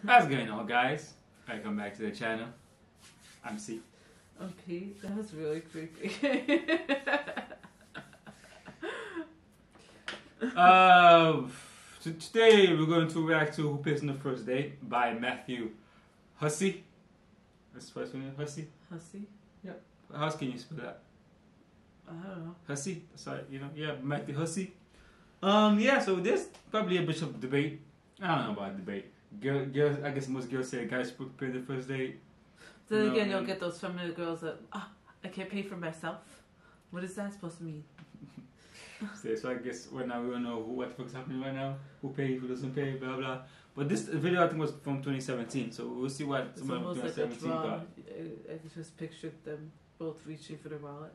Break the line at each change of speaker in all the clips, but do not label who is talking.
What's going on, guys? Welcome back to the channel. I'm C.
I'm Pete. That was really creepy.
Today we're going to react to Who Pays on the First Date by Mathew Hussey. That's the first one, Hussey?
Hussey?
Yep. How else can you spell that?
I don't know.
Hussey? Sorry, yeah, Mathew Hussey. Yeah, so there's probably a bit of debate. I don't know about debate. Girls, I guess most girls say guys prepare the first date.
Then again, you'll get those feminine girls that, I can't pay for myself. What is that supposed to mean?
So I guess right now we don't know what the fuck's happening right now. Who pays, who doesn't pay, blah blah. But this video I think was from 2017, so we'll see what
It's
someone from
almost
2017
like a
got.
I just pictured them both reaching for their wallet.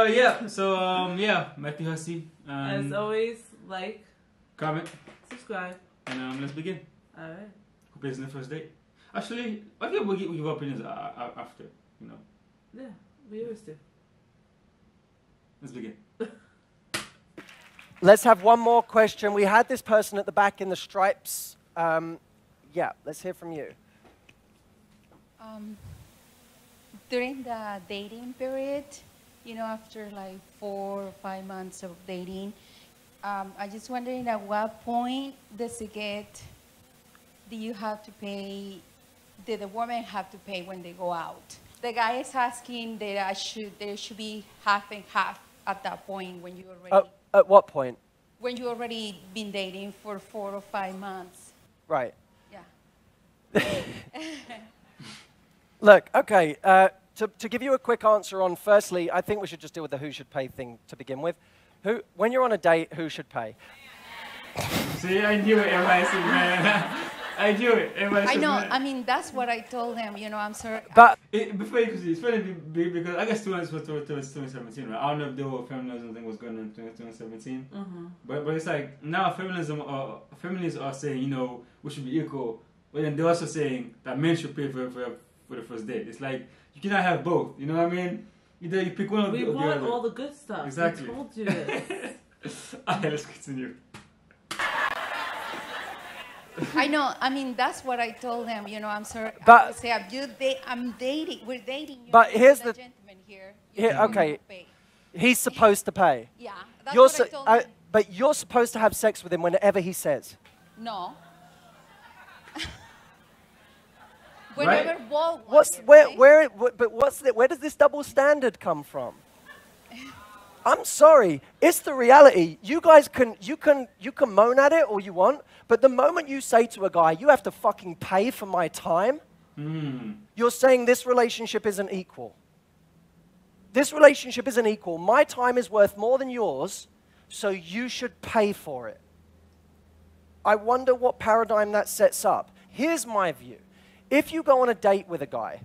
Yeah. So yeah, Mathew Hussey.
As always, like,
comment,
subscribe,
and let's begin.
All right.
Who pays on the first date? Actually, I think we'll give opinions after,
Yeah, we always do.
Let's begin.
Let's have one more question. We had this person at the back in the stripes. Yeah, let's hear from you.
During the dating period, after like 4 or 5 months of dating, I just wondering at what point do you have to pay, did the woman have to pay when they go out? The guy is asking that there should be half and half at that point when you already...
At what point?
When you already been dating for 4 or 5 months.
Right.
Yeah.
Look, okay, to give you a quick answer on, firstly, I think we should just deal with the who should pay thing to begin with. When you're on a date, who should pay?
See, I knew it, everybody, man. I knew it, everybody.
I know, I mean, that's what I told them, I'm sorry.
But
before you continue, it's funny because I guess 2017, right? I don't know if the whole feminism thing was going on in 2017. But it's like, now feminists are saying, we should be equal. But then they're also saying that men should pay for the first date. It's like, you cannot have both, you know what I mean? Either you pick one or the other.
We want all the good stuff.
Exactly.
We told you this.
Alright, let's continue.
I know, I mean, that's what I told them, I'm sorry.
But-
I say, I'm dating, we're dating.
But here's the
gentleman here.
okay, he's supposed to pay.
Yeah, that's what I told him.
But you're supposed to have sex with him whenever he says.
No. Whenever
where does this double standard come from? I'm sorry, it's the reality. You guys can moan at it all you want, but the moment you say to a guy, you have to fucking pay for my time, you're saying this relationship isn't equal. This relationship isn't equal. My time is worth more than yours, so you should pay for it. I wonder what paradigm that sets up. Here's my view. If you go on a date with a guy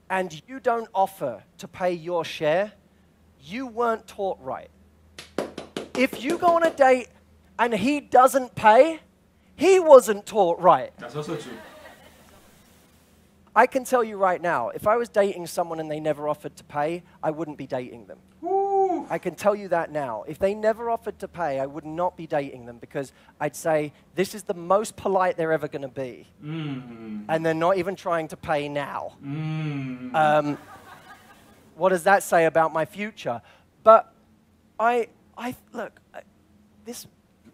and you don't offer to pay your share, you weren't taught right. If you go on a date and he doesn't pay, he wasn't taught right.
That's also true.
I can tell you right now, if I was dating someone and they never offered to pay, I wouldn't be dating them.
Woo.
I can tell you that now. If they never offered to pay, I would not be dating them because I'd say, this is the most polite they're ever going to be. And they're not even trying to pay now. What does that say about my future? But look,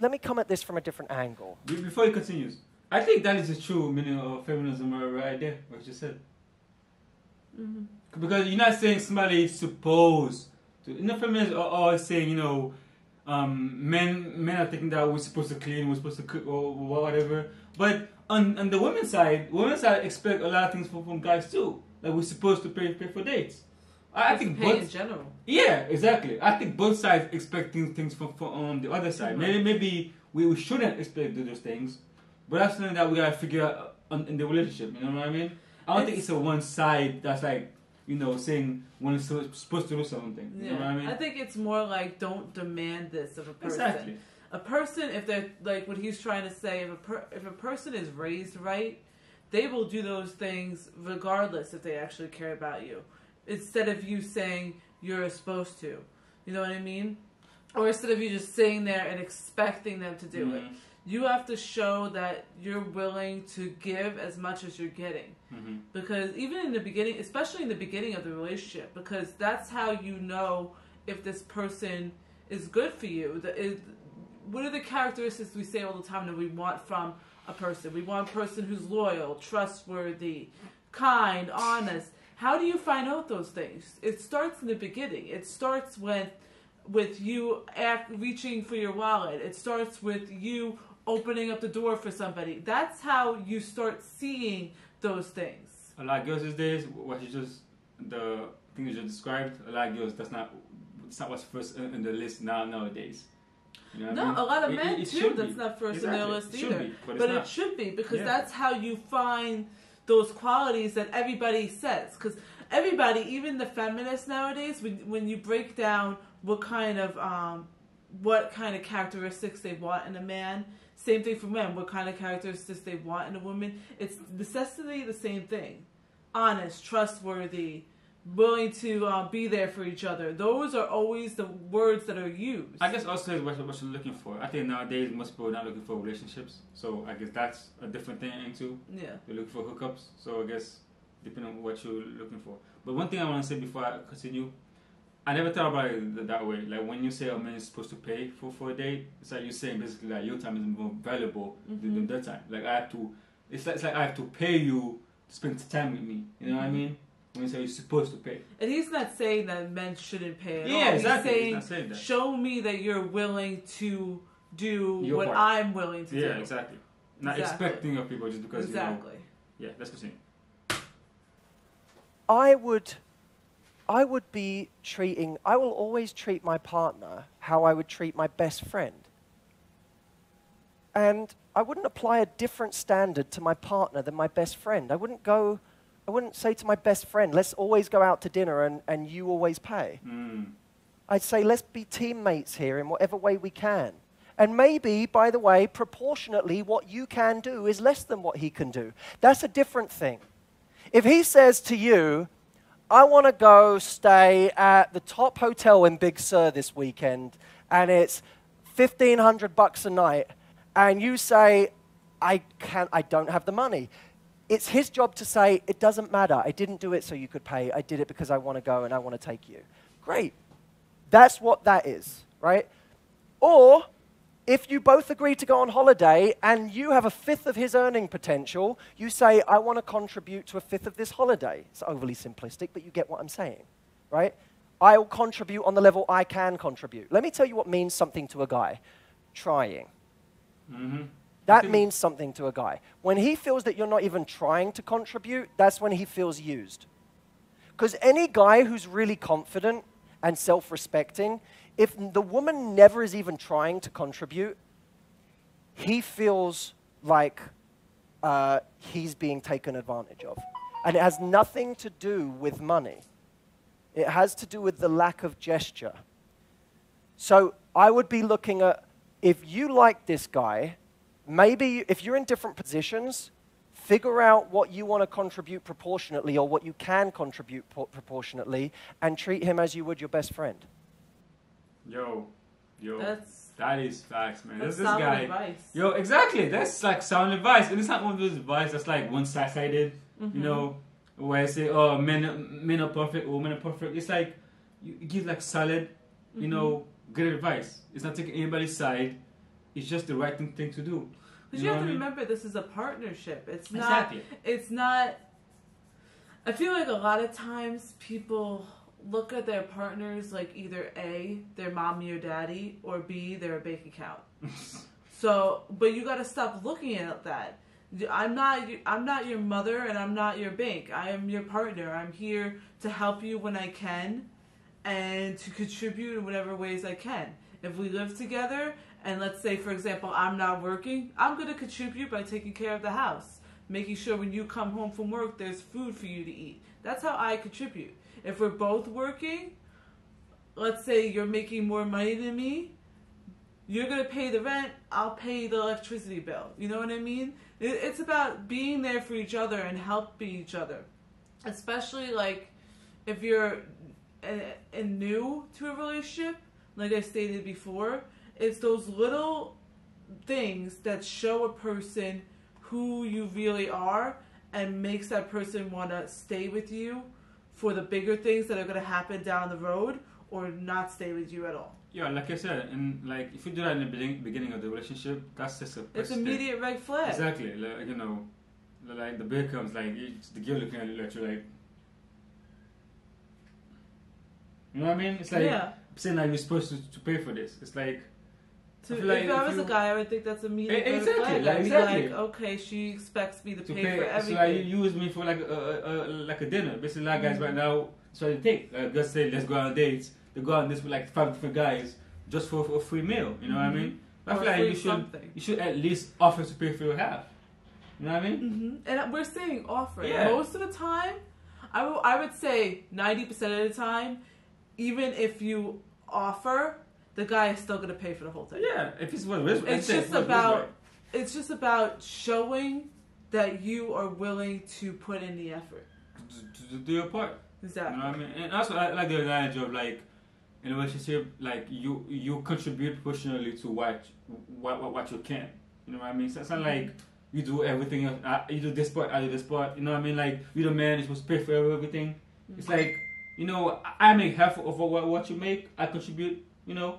let me come at this from a different angle.
Before he continues, I think that is the true meaning of feminism right there, what you said. Because you're not saying somebody is supposed to. Feminists are always saying, men are thinking that we're supposed to clean, we're supposed to cook or whatever. But on the women's side expect a lot of things from guys too. Like we're supposed to pay for dates. I think
both in general.
Yeah, exactly. I think both sides expect things from the other side. Maybe we shouldn't expect those things, but that's something that we gotta figure out in the relationship. You know what I mean? I don't think it's a one side that's like saying when it's supposed to do something. You know what I mean?
I think it's more like don't demand this of a person.
Exactly.
A person, if they're like what he's trying to say, if a person is raised right, they will do those things regardless if they actually care about you. Instead of you saying you're supposed to. You know what I mean? or instead of you just sitting there and expecting them to do it. You have to show that you're willing to give as much as you're getting. Because even in the beginning, especially in the beginning of the relationship, because that's how you know if this person is good for you. What are the characteristics we say all the time that we want from a person? We want a person who's loyal, trustworthy, kind, honest. How do you find out those things? It starts in the beginning. It starts with you reaching for your wallet. It starts with you opening up the door for somebody. That's how you start seeing those things.
A lot of girls these days, the thing you just described, a lot of girls, it's not what's first in the list nowadays. You know what I mean?
A lot of men too, that's not first in their list either.
Be, but
it should be, because that's how you find those qualities that everybody says. Because everybody, even the feminists nowadays, when you break down what kind of characteristics they want in a man, same thing for men, what kind of characteristics they want in a woman, it's necessarily the same thing. Honest, trustworthy, willing to be there for each other. Those are always the words that are used.
I guess also is what you're looking for. I think nowadays most people are not looking for relationships, so I guess that's a different thing too.
Yeah.
They're looking for hookups, so I guess depending on what you're looking for. But one thing I want to say before I continue, I never thought about it that way. Like when you say a man is supposed to pay for a date, it's like you're saying basically like your time is more valuable than their time. Like it's like I have to pay you to spend time with me. You know what I mean? When you say you're supposed to pay.
And he's not saying that men shouldn't pay at all.
Yeah, exactly.
He's
He's not saying that.
Show me that you're willing to do
your
what
part.
I'm willing to do.
Yeah, exactly. Not expecting of people just because
exactly.
Yeah, let's continue.
I will always treat my partner how I would treat my best friend. And I wouldn't apply a different standard to my partner than my best friend. I wouldn't say to my best friend, let's always go out to dinner and you always pay. I'd say, let's be teammates here in whatever way we can. And maybe, by the way, proportionately, what you can do is less than what he can do. That's a different thing. If he says to you, I want to go stay at the top hotel in Big Sur this weekend, and it's $1,500 a night, and you say, I don't have the money. It's his job to say, it doesn't matter. I didn't do it so you could pay. I did it because I want to go and I want to take you. Great. That's what that is, right? Or if you both agree to go on holiday and you have a fifth of his earning potential, you say, I want to contribute to a fifth of this holiday. It's overly simplistic, but you get what I'm saying, right? I'll contribute on the level I can contribute. Let me tell you what means something to a guy. Trying. That means something to a guy. When he feels that you're not even trying to contribute, that's when he feels used. Because any guy who's really confident and self-respecting, if the woman never is even trying to contribute, he feels like he's being taken advantage of. And it has nothing to do with money. It has to do with the lack of gesture. So I would be looking at, if you like this guy, maybe if you're in different positions, figure out what you want to contribute proportionately or what you can contribute proportionately and treat him as you would your best friend.
Yo.
That's
That is facts, man.
That's
This
solid
guy.
advice.
Yo, exactly. That's like sound advice. And it's not one of those advice that's like one-sided, you know, where I say, oh, men are perfect, women are perfect. It's like, you give like solid, you know, good advice. It's not taking anybody's side. It's just the right thing to do.
Because you have to remember, this is a partnership. It's not.
Exactly.
It's not. I feel like a lot of times people look at their partners like either A, their mommy or daddy, or B, their bank account. So, but you got to stop looking at that. I'm not your mother, and I'm not your bank. I am your partner. I'm here to help you when I can, and to contribute in whatever ways I can. If we live together, and let's say, for example, I'm not working, I'm going to contribute by taking care of the house, making sure when you come home from work, there's food for you to eat. That's how I contribute. If we're both working, let's say you're making more money than me, you're going to pay the rent, I'll pay the electricity bill. You know what I mean? It's about being there for each other and helping each other. Especially like if you're new to a relationship, like I stated before, it's those little things that show a person who you really are and makes that person want to stay with you for the bigger things that are going to happen down the road or not stay with you at all.
Yeah, like I said, and like if you do that in the beginning of the relationship, that's just a
it's immediate red flag.
Exactly, like, you know, like the beer comes, like the girl looking at you, like you're like, you know what I mean? It's like saying that you're supposed to pay for this. It's like,
if I was a guy, I would think that's immediate red flag. I'd be like, okay, she expects me to pay for everything.
So like you use me for like a dinner. Basically, like guys right now, so they take. Let's say let's go on dates. They go on this with like 5 different guys just for a free meal. You know what I mean? I feel like you should at least offer to pay for your half. You know what I mean?
And we're saying offer. Yeah. Most of the time, I would say 90% of the time, even if you offer, the guy is still going to pay for the whole thing.
Yeah, if it's what
it's just about showing that you are willing to put in the effort
to do your part.
Exactly.
You know what I mean? And also, I like the advantage of like in a relationship, like you contribute proportionally to what you can. You know what I mean? So it's not like you do everything else. You do this part, I do this part. You know what I mean? Like you're the man, you're supposed to pay for everything. It's like, you know, I make half of what you make. I contribute, you know,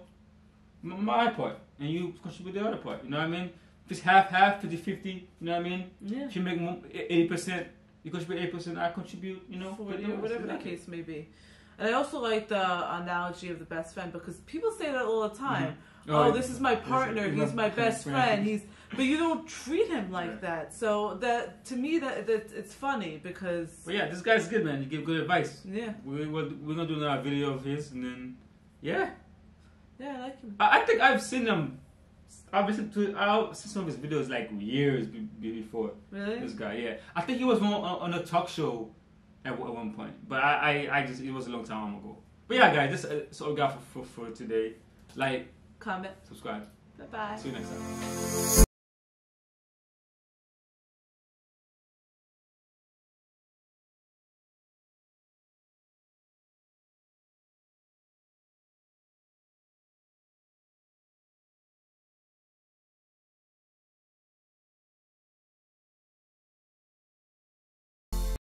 my part, and you contribute the other part. You know what I mean? If it's half, 50-50. You know what I mean?
Yeah.
If you make 80%, you contribute 80%. I contribute, you know,
whatever the case may be. And I also like the analogy of the best friend because people say that all the time. Oh, this is my partner. He's my best friend. But you don't treat him like that. So that to me that it's funny because.
But yeah, this guy's good, man. You give good advice.
Yeah.
We're gonna do another video of his, and then
yeah, I like him.
I think I've seen him. I've seen some of his videos like years before.
Really?
This guy, yeah. I think he was on a talk show at one point, but I just it was a long time ago. But yeah, guys, that's all we got for today. Like,
comment,
subscribe.
Bye bye.
See you next time.